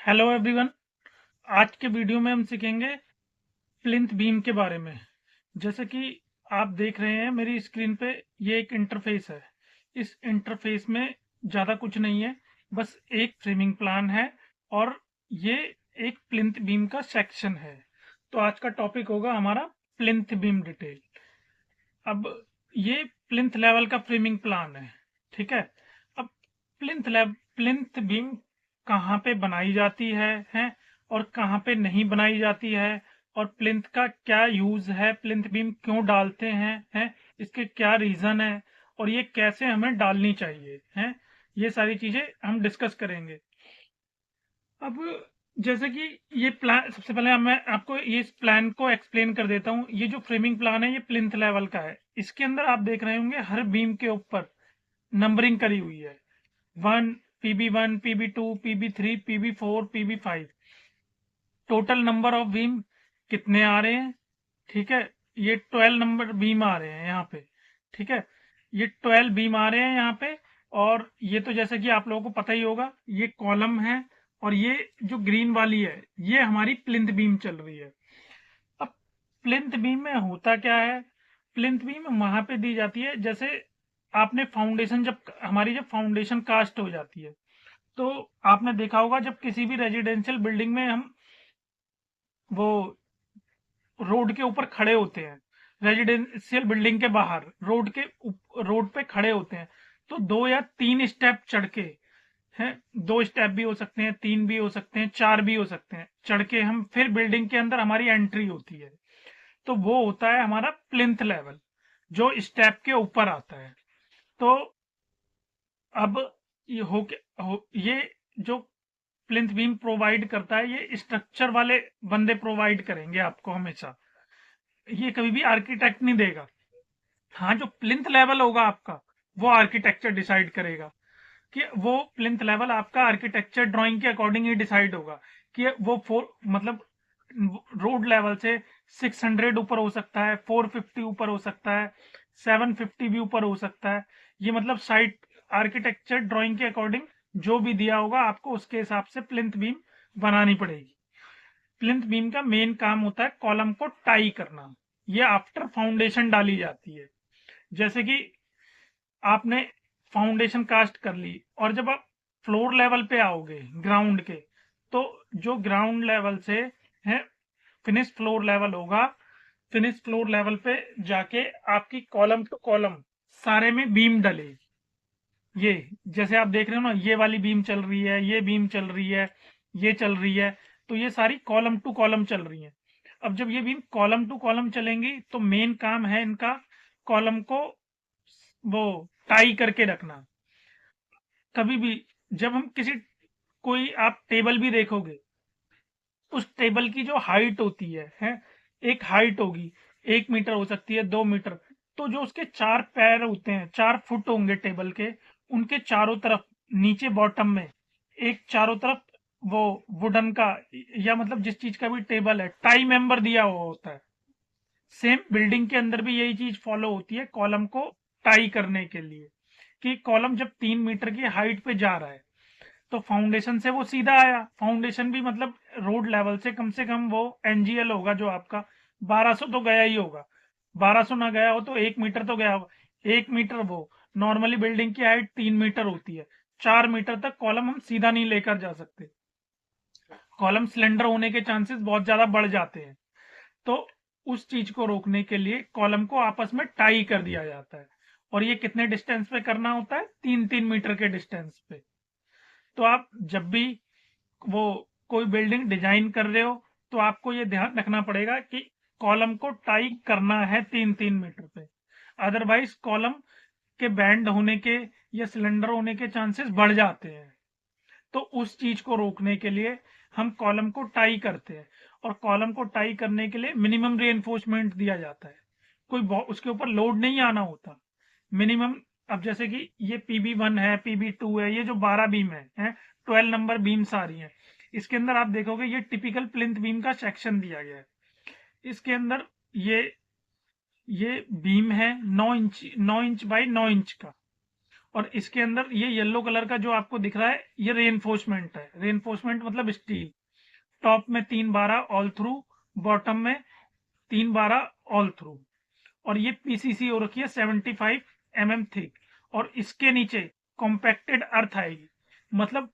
Hello everyone. आज के video में हम सीखेंगे प्लिंथ बीम के बारे में। जैसे कि आप देख रहे हैं मेरी स्क्रीन पे, ये एक इंटरफेस है। इस इंटरफेस में ज़्यादा कुछ नहीं है, बस एक फ्रेमिंग प्लान है और ये एक प्लिंथ बीम का सेक्शन है। तो आज का टॉपिक होगा हमारा प्लिंथ बीम डिटेल। अब ये प्लिंथ लेवल का फ्रेमिंग प्लान है, ठीक है। अब प्लिंथ बीम कहाँ पे बनाई जाती है और कहाँ पे नहीं बनाई जाती है, और प्लिंथ का क्या यूज है, प्लिंथ बीम क्यों डालते हैं, इसके क्या रीजन है, और ये कैसे हमें डालनी चाहिए है, ये सारी चीजें हम डिस्कस करेंगे। अब जैसे कि ये प्लान, सबसे पहले मैं आपको ये इस प्लान को एक्सप्लेन कर देता हूँ। ये जो फ्रेमिंग प्लान है ये प्लिंथ लेवल का है। इसके अंदर आप देख रहे होंगे हर बीम के ऊपर नंबरिंग करी हुई है। 1 PB1 PB2 PB3 PB4 PB5। Total number of beam कितने आ रहे हैं, ठीक है। ये 12 नंबर बीम आ रहे हैं यहाँ पे, ठीक है। ये 12 बीम आ रहे हैं यहाँ पे। और ये तो जैसे कि आप लोगों को पता ही होगा, ये कॉलम है, और ये जो ग्रीन वाली है ये हमारी प्लिंथ बीम चल रही है। अब प्लिंथ बीम में होता क्या है, प्लिंथ बीम वहां पे दी जाती है जैसे आपने फाउंडेशन, जब हमारी जब फाउंडेशन कास्ट हो जाती है, तो आपने देखा होगा जब किसी भी रेजिडेंशियल बिल्डिंग में हम वो रोड के ऊपर खड़े होते हैं, रेजिडेंशियल बिल्डिंग के बाहर रोड पे खड़े होते हैं, तो 2 या 3 स्टेप चढ़ के हैं। 2 स्टेप भी हो सकते हैं, 3 भी हो सकते हैं, 4 भी हो सकते हैं, चढ़ के हम फिर बिल्डिंग के अंदर हमारी एंट्री होती है। तो वो होता है हमारा प्लिंथ लेवल, जो स्टेप के ऊपर आता है। तो अब ये जो प्लिंथ बीम प्रोवाइड करता है, ये स्ट्रक्चर वाले बंदे प्रोवाइड करेंगे आपको हमेशा। ये कभी भी आर्किटेक्ट नहीं देगा। हाँ, जो प्लिंथ लेवल होगा आपका, वो आर्किटेक्चर डिसाइड करेगा कि वो प्लिंथ लेवल आपका आर्किटेक्चर ड्राइंग के अकॉर्डिंग ही डिसाइड होगा कि वो मतलब रोड लेवल से 600 ऊपर हो सकता है, 450 ऊपर हो सकता है, 750 भी ऊपर हो सकता है। ये मतलब साइट आर्किटेक्चर ड्राइंग के अकॉर्डिंग जो भी दिया होगा आपको, उसके हिसाब से प्लिंथ बीम बनानी पड़ेगी। प्लिंथ बीम का मेन काम होता है कॉलम को टाई करना। ये आफ्टर फाउंडेशन डाली जाती है। जैसे कि आपने फाउंडेशन कास्ट कर ली, और जब आप फ्लोर लेवल पे आओगे ग्राउंड के, तो जो ग्राउंड लेवल से है फिनिश फ्लोर लेवल होगा, फिनिश फ्लोर लेवल पे जाके आपकी कॉलम टू कॉलम सारे में बीम डलेगी। ये जैसे आप देख रहे हो ना, ये वाली बीम चल रही है, ये बीम चल रही है, ये चल रही है, तो ये सारी कॉलम टू कॉलम चल रही है। अब जब ये बीम कॉलम टू कॉलम चलेंगी, तो मेन काम है इनका कॉलम को वो टाई करके रखना। कभी भी जब हम कोई आप टेबल भी देखोगे, उस टेबल की जो हाइट होती है, एक हाइट होगी, 1 मीटर हो सकती है, 2 मीटर। तो जो उसके 4 पैर होते हैं, 4 फुट होंगे टेबल के, उनके चारों तरफ नीचे बॉटम में एक चारों तरफ वो वुडन का, या मतलब जिस चीज का भी टेबल है, टाई मेंबर दिया हुआ होता है। सेम बिल्डिंग के अंदर भी यही चीज फॉलो होती है कॉलम को टाई करने के लिए, कि कॉलम जब 3 मीटर की हाइट पे जा रहा है, तो फाउंडेशन से वो सीधा आया। फाउंडेशन भी मतलब रोड लेवल से कम वो एनजीएल होगा जो आपका 1200 तो गया ही होगा। 1200 ना गया हो तो 1 मीटर तो गया होगा। 1 मीटर वो नॉर्मली बिल्डिंग की हाइट 3 मीटर होती है। 4 मीटर तक कॉलम हम सीधा नहीं लेकर जा सकते, कॉलम सिलेंडर होने के चांसेस बहुत ज्यादा बढ़ जाते हैं। तो उस चीज को रोकने के लिए कॉलम को आपस में टाई कर दिया जाता है। और ये कितने डिस्टेंस पे करना होता है, 3-3 मीटर के डिस्टेंस पे। तो आप जब भी वो कोई बिल्डिंग डिजाइन कर रहे हो, तो आपको ये ध्यान रखना पड़ेगा कि कॉलम को टाई करना है 3-3 मीटर पे। अदरवाइज कॉलम के बैंड होने के या सिलेंडर होने के चांसेस बढ़ जाते हैं। तो उस चीज को रोकने के लिए हम कॉलम को टाई करते हैं। और कॉलम को टाई करने के लिए मिनिमम रीइंफोर्समेंट दिया जाता है। उसके ऊपर लोड नहीं आना होता, मिनिमम। अब जैसे कि ये PB1 है, PB2 है, ये जो 12 बीम है 12 नंबर बीम्स आ रही हैं। इसके अंदर आप देखोगे ये टिपिकल प्लिंथ बीम का सेक्शन दिया गया है। इसके अंदर ये बीम है 9 इंच 9 इंच बाई 9 इंच का, और इसके अंदर ये येलो कलर का जो आपको दिख रहा है ये रेनफोर्समेंट है। रेनफोर्समेंट मतलब स्टील। टॉप में 3/12 ऑल थ्रू, बॉटम में 3/12 ऑल थ्रू, और ये पीसीसी हो रखी है 75 mm थिक। और इसके नीचे कॉम्पैक्टेड अर्थ आएगी, मतलब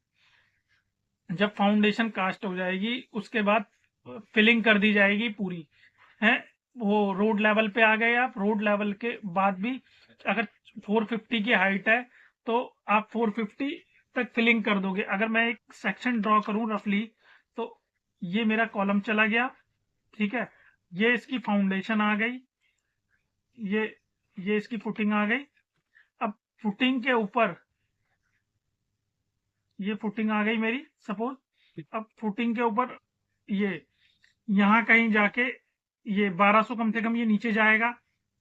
जब फाउंडेशन कास्ट हो जाएगी उसके बाद फिलिंग कर दी जाएगी पूरी है। वो रोड लेवल पे आ गए आप, रोड लेवल के बाद भी अगर 450 की हाइट है तो आप 450 तक फिलिंग कर दोगे। अगर मैं एक सेक्शन ड्रॉ करूं रफली, तो ये मेरा कॉलम चला गया, ठीक है, ये इसकी फाउंडेशन आ गई, ये ये इसकी फुटिंग आ गई। अब फुटिंग के ऊपर ये फुटिंग आ गई मेरी सपोज। अब फुटिंग के ऊपर ये यहाँ कहीं जाके ये 1200 कम से कम ये नीचे जाएगा,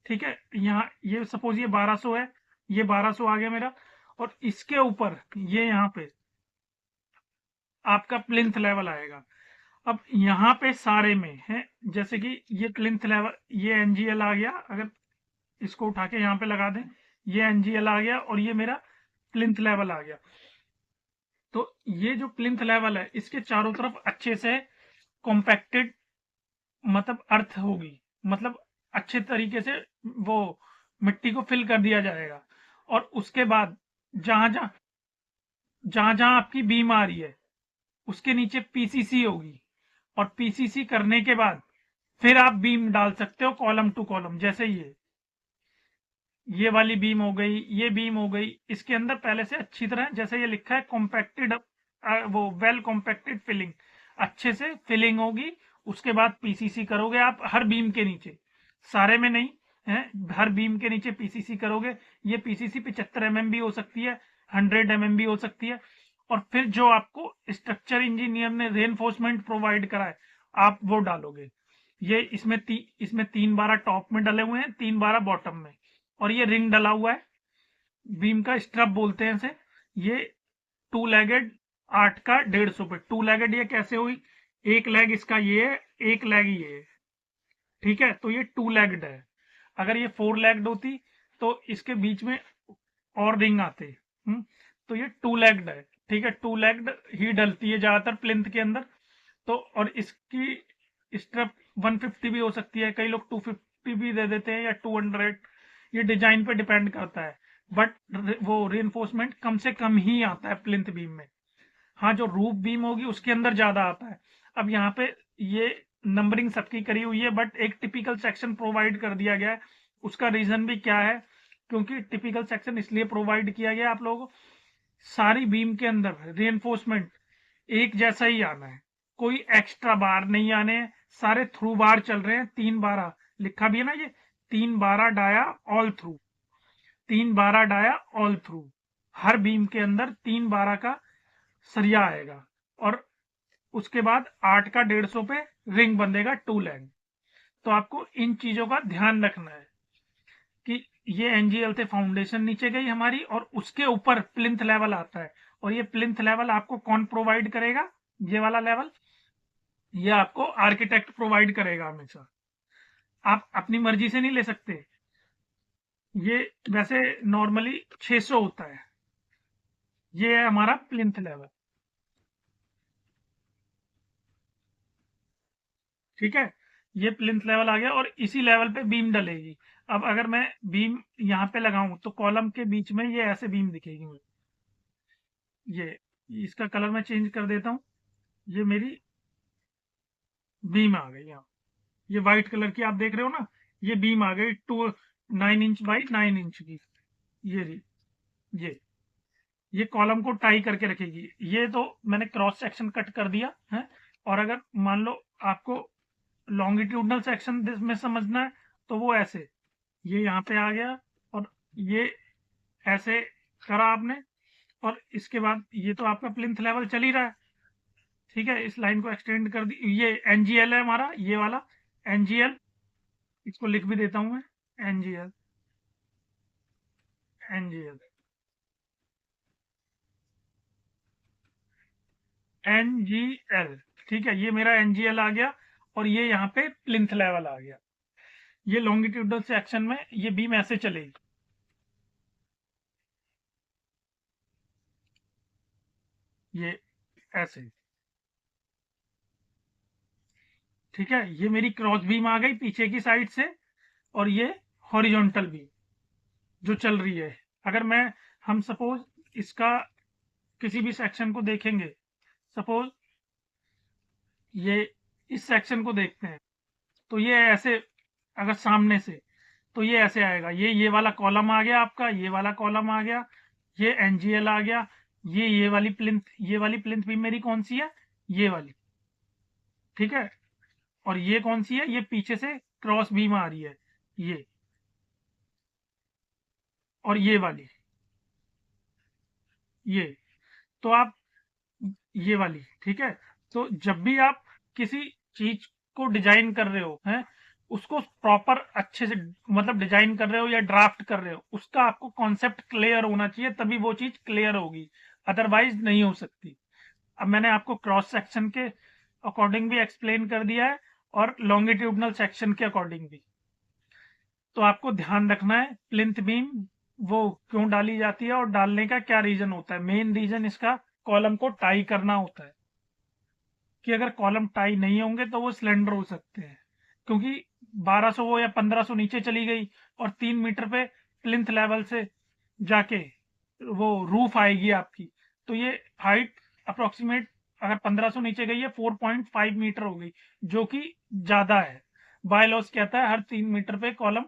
ठीक है। यहाँ ये सपोज ये 1200 है, ये 1200 आ गया मेरा। और इसके ऊपर ये यहाँ पे आपका प्लिंथ लेवल आएगा। अब यहाँ पे सारे में है, जैसे कि ये प्लिंथ लेवल, ये एनजीएल आ गया, अगर इसको उठा के यहाँ पे लगा दें, ये एनजीएल आ गया और ये मेरा प्लिंथ लेवल आ गया। तो ये जो प्लिंथ लेवल है इसके चारों तरफ अच्छे से कॉम्पैक्टेड मतलब अर्थ होगी, मतलब अच्छे तरीके से वो मिट्टी को फिल कर दिया जाएगा। और उसके बाद जहां जहां जहां जहां आपकी बीम आ रही है उसके नीचे पीसीसी होगी, और पीसीसी करने के बाद फिर आप बीम डाल सकते हो कॉलम टू कॉलम। जैसे ये वाली बीम हो गई, ये बीम हो गई, इसके अंदर पहले से अच्छी तरह जैसे ये लिखा है कॉम्पैक्टेड, वो वेल कॉम्पैक्टेड फिलिंग, अच्छे से फिलिंग होगी। उसके बाद पीसीसी करोगे आप हर बीम के नीचे, सारे में नहीं है, हर बीम के नीचे पीसीसी करोगे। ये पीसीसी 75 mm भी हो सकती है, 100 mm भी हो सकती है। और फिर जो आपको स्ट्रक्चर इंजीनियर ने रेनफोर्समेंट प्रोवाइड करा है आप वो डालोगे। ये इसमें 3/12 टॉप में डले हुए हैं, 3/12 बॉटम में, और ये रिंग डला हुआ है, बीम का स्ट्रप बोलते हैं इसे। ये 2 लेगेड 8 का 150 पे 2 लेगेड। ये कैसे हुई, एक लेग इसका ये है, एक लेग ये है, ठीक है, तो ये 2 लेगड है। अगर ये 4 लेगड होती तो इसके बीच में और रिंग आते। तो ये 2 लेगड है, ठीक है, 2 लेगड ही डलती है ज्यादातर प्लिंथ के अंदर। तो और इसकी स्ट्रप 150 भी हो सकती है, कई लोग 250 भी दे देते हैं या 200, ये डिजाइन पे डिपेंड करता है। बट वो रेनफोर्समेंट कम से कम ही आता है प्लिंथ बीम में। हाँ, जो रूफ बीम होगी उसके अंदर ज्यादा आता है। अब यहाँ पे ये नंबरिंग सबकी करी हुई है, बट एक टिपिकल सेक्शन प्रोवाइड कर दिया गया है। उसका रीजन भी क्या है, क्योंकि टिपिकल सेक्शन इसलिए प्रोवाइड किया गया है आप लोगों को, सारी बीम के अंदर रेनफोर्समेंट एक जैसा ही आना है, कोई एक्स्ट्रा बार नहीं आने हैं, सारे थ्रू बार चल रहे हैं। 3/12 लिखा भी है ना, ये 3/12 dia all through, 3/12 dia all through. हर बीम के अंदर 3/12 का सरिया आएगा, और उसके बाद 8 का 150 पे रिंग बंधेगा 2 लेग। तो आपको इन चीजों का ध्यान रखना है कि ये एनजीएल से फाउंडेशन नीचे गई हमारी, और उसके ऊपर प्लिंथ लेवल आता है। और ये प्लिंथ लेवल आपको कौन प्रोवाइड करेगा, ये वाला लेवल, ये आपको आर्किटेक्ट प्रोवाइड करेगा हमेशा, आप अपनी मर्जी से नहीं ले सकते। ये वैसे नॉर्मली 600 होता है। ये है हमारा प्लिंथ लेवल, ठीक है। ये प्लिंथ लेवल आ गया, और इसी लेवल पे बीम डलेगी। अब अगर मैं बीम यहाँ पे लगाऊं तो कॉलम के बीच में ये ऐसे बीम दिखेगी मुझे। ये इसका कलर मैं चेंज कर देता हूँ। ये मेरी बीम आ गई यहाँ, ये व्हाइट कलर की आप देख रहे हो ना, ये बीम आ गई 9 इंच बाई 9 इंच की। ये रही, ये कॉलम को टाई करके रखेगी। ये तो मैंने क्रॉस सेक्शन कट कर दिया है। और अगर मान लो आपको लॉन्गिट्यूडनल सेक्शन में समझना है तो वो ऐसे, ये यहाँ पे आ गया, और ये ऐसे करा आपने, और इसके बाद ये तो आपका प्लिंथ लेवल चल ही रहा है, ठीक है, इस लाइन को एक्सटेंड कर दी। ये एनजीएल है हमारा, ये वाला एनजीएल, इसको लिख भी देता हूं मैं, एनजीएल, एनजीएल, एनजीएल, ठीक है, ये मेरा एनजीएल आ गया। और ये यहाँ पे प्लिंथ लेवल आ गया। ये लॉन्गिट्यूडल सेक्शन में ये बीम ऐसे चलेगी, ये ऐसे, ठीक है। ये मेरी क्रॉस बीम आ गई पीछे की साइड से, और ये हॉरिजॉन्टल बीम जो चल रही है। अगर हम सपोज इसका किसी भी सेक्शन को देखेंगे, सपोज ये इस सेक्शन को देखते हैं, तो ये ऐसे, अगर सामने से, तो ये ऐसे आएगा। ये वाला कॉलम आ गया आपका, ये वाला कॉलम आ गया, ये एनजीएल आ गया, ये वाली प्लिंथ बीम मेरी कौन सी है, ये वाली, ठीक है। और ये कौन सी है, ये पीछे से क्रॉस बीम आ रही है, ये, और ये वाली, ये, तो आप, ये वाली, ठीक है। तो जब भी आप किसी चीज को डिजाइन कर रहे हो हैं, उसको प्रॉपर अच्छे से मतलब डिजाइन कर रहे हो या ड्राफ्ट कर रहे हो, उसका आपको कॉन्सेप्ट क्लियर होना चाहिए, तभी वो चीज क्लियर होगी, अदरवाइज नहीं हो सकती। अब मैंने आपको क्रॉस सेक्शन के अकॉर्डिंग भी एक्सप्लेन कर दिया है, और लॉन्गिट्यूडनल सेक्शन के अकॉर्डिंग भी। तो आपको ध्यान रखना है प्लिंथ बीम वो क्यों डाली जाती है, और डालने का क्या रीजन होता है। मेन रीजन इसका कॉलम को टाई करना होता है, कि अगर कॉलम टाई नहीं होंगे तो वो सिलेंडर हो सकते हैं, क्योंकि 1200 वो या 1500 नीचे चली गई, और 3 मीटर पे प्लिंथ लेवल से जाके वो रूफ आएगी आपकी, तो ये हाइट अप्रोक्सीमेट, अगर 1500 नीचे गई है 4.5 मीटर हो गई, जो कि ज्यादा है। बायलॉस कहता है हर 3 मीटर पे कॉलम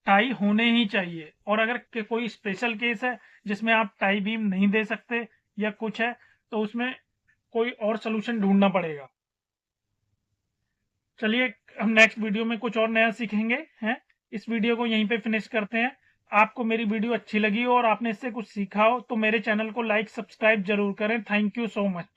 टाई होने ही चाहिए। और अगर कोई स्पेशल केस है जिसमें आप टाई बीम नहीं दे सकते या कुछ है, तो उसमें कोई और सोल्यूशन ढूंढना पड़ेगा। चलिए, हम नेक्स्ट वीडियो में कुछ और नया सीखेंगे हैं। इस वीडियो को यहीं पे फिनिश करते हैं। आपको मेरी वीडियो अच्छी लगी हो और आपने इससे कुछ सीखा हो, तो मेरे चैनल को लाइक सब्सक्राइब जरूर करें। Thank you so much.